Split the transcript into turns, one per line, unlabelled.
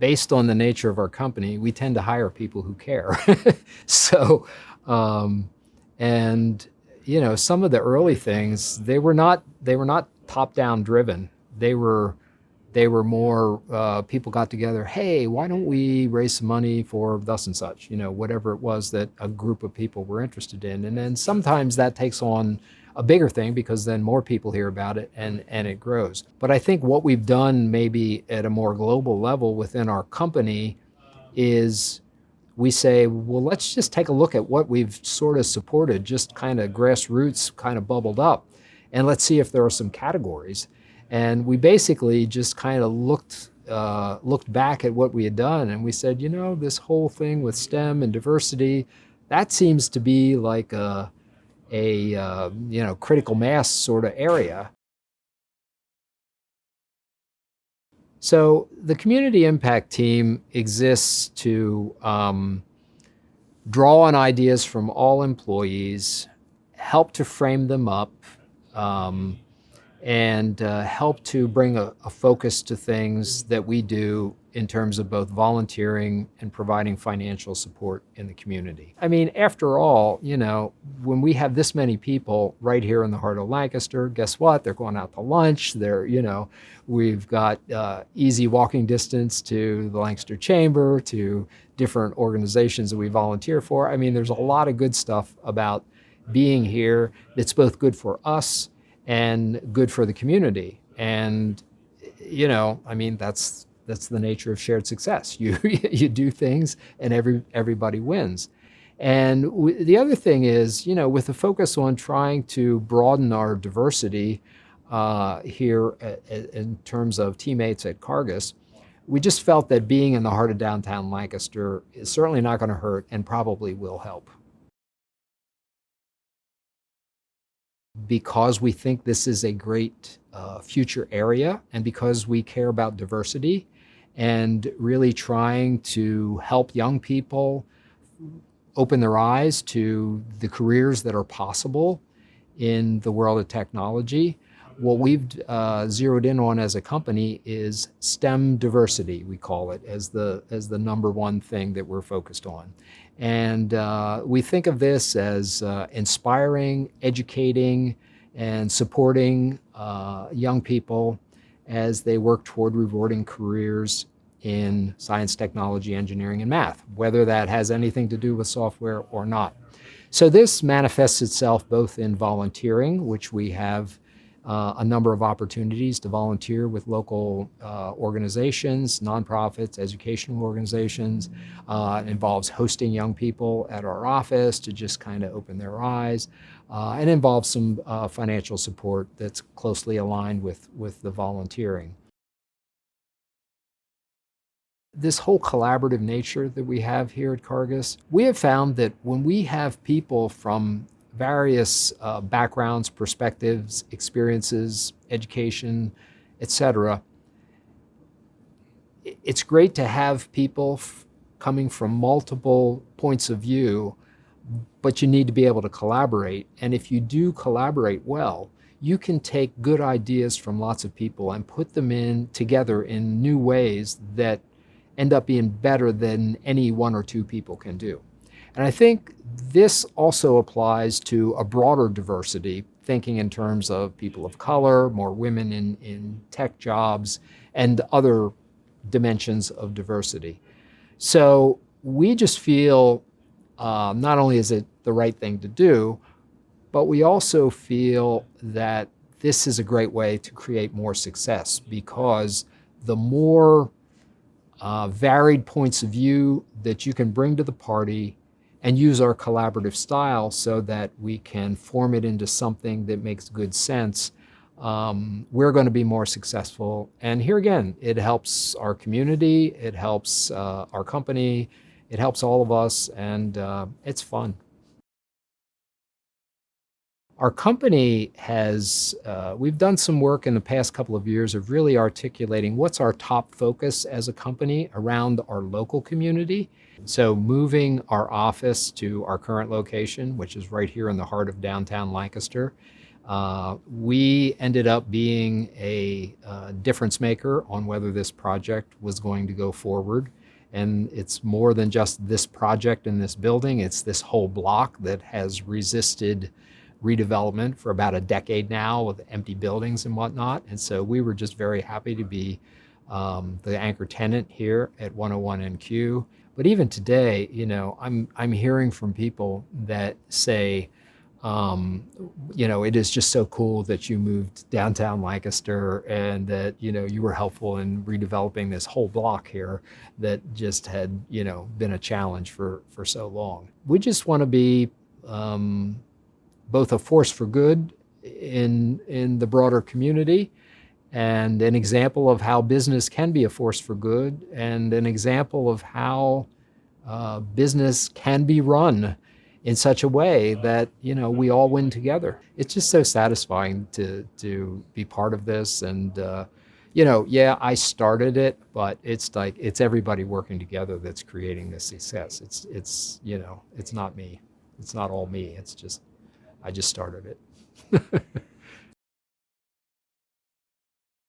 based on the nature of our company, we tend to hire people who care. So, and some of the early things, they were not top-down driven. They were more, people got together, hey, why don't we raise some money for thus and such, whatever it was that a group of people were interested in. And then sometimes that takes on a bigger thing because then more people hear about it and it grows. But I think what we've done maybe at a more global level within our company is we say, well, let's just take a look at what we've sort of supported, just kind of grassroots, kind of bubbled up, and let's see if there are some categories. And we basically just kind of looked back at what we had done, and we said, this whole thing with STEM and diversity, that seems to be like a critical mass sort of area. So the community impact team exists to draw on ideas from all employees, help to frame them up, and help to bring a focus to things that we do in terms of both volunteering and providing financial support in the community. I mean, after all, when we have this many people right here in the heart of Lancaster, guess what? They're going out to lunch. We've got easy walking distance to the Lancaster Chamber, to different organizations that we volunteer for. I mean, there's a lot of good stuff about being here that's both good for us and good for the community. And, I mean, that's the nature of shared success. You do things and everybody wins. And the other thing is, with the focus on trying to broaden our diversity here in terms of teammates at Cargas, we just felt that being in the heart of downtown Lancaster is certainly not going to hurt and probably will help. Because we think this is a great future area, and because we care about diversity and really trying to help young people open their eyes to the careers that are possible in the world of technology. What we've zeroed in on as a company is STEM diversity, we call it, as the number one thing that we're focused on. And we think of this as inspiring, educating, and supporting young people as they work toward rewarding careers in science, technology, engineering, and math, whether that has anything to do with software or not. So this manifests itself both in volunteering, which we have a number of opportunities to volunteer with local organizations, nonprofits, educational organizations. It involves hosting young people at our office to just kind of open their eyes, and involves some financial support that's closely aligned with the volunteering. This whole collaborative nature that we have here at Cargas, we have found that when we have people from various backgrounds, perspectives, experiences, education, etc., it's great to have people coming from multiple points of view, but you need to be able to collaborate. And if you do collaborate well, you can take good ideas from lots of people and put them in together in new ways that end up being better than any one or two people can do. And I think this also applies to a broader diversity, thinking in terms of people of color, more women in tech jobs, and other dimensions of diversity. So we just feel not only is it the right thing to do, but we also feel that this is a great way to create more success, because the more varied points of view that you can bring to the party and use our collaborative style so that we can form it into something that makes good sense, we're going to be more successful. And here again, it helps our community, it helps our company, it helps all of us, and it's fun. Our company has, we've done some work in the past couple of years of really articulating what's our top focus as a company around our local community. So moving our office to our current location, which is right here in the heart of downtown Lancaster, We ended up being a difference maker on whether this project was going to go forward. And it's more than just this project in this building, it's this whole block that has resisted redevelopment for about a decade now with empty buildings and whatnot. And so we were just very happy to be the anchor tenant here at 101 NQ. But even today, you know, I'm hearing from people that say, you know, it is just so cool that you moved downtown Lancaster and that, you know, you were helpful in redeveloping this whole block here that just had, you know, been a challenge for so long. We just want to be both a force for good in the broader community and an example of how business can be a force for good and an example of how business can be run in such a way that, you know, we all win together. It's just so satisfying to be part of this. And, you know, yeah, I started it, but it's like, it's everybody working together that's creating this success. It's, you know, it's not me. It's not all me. It's just, I just started it.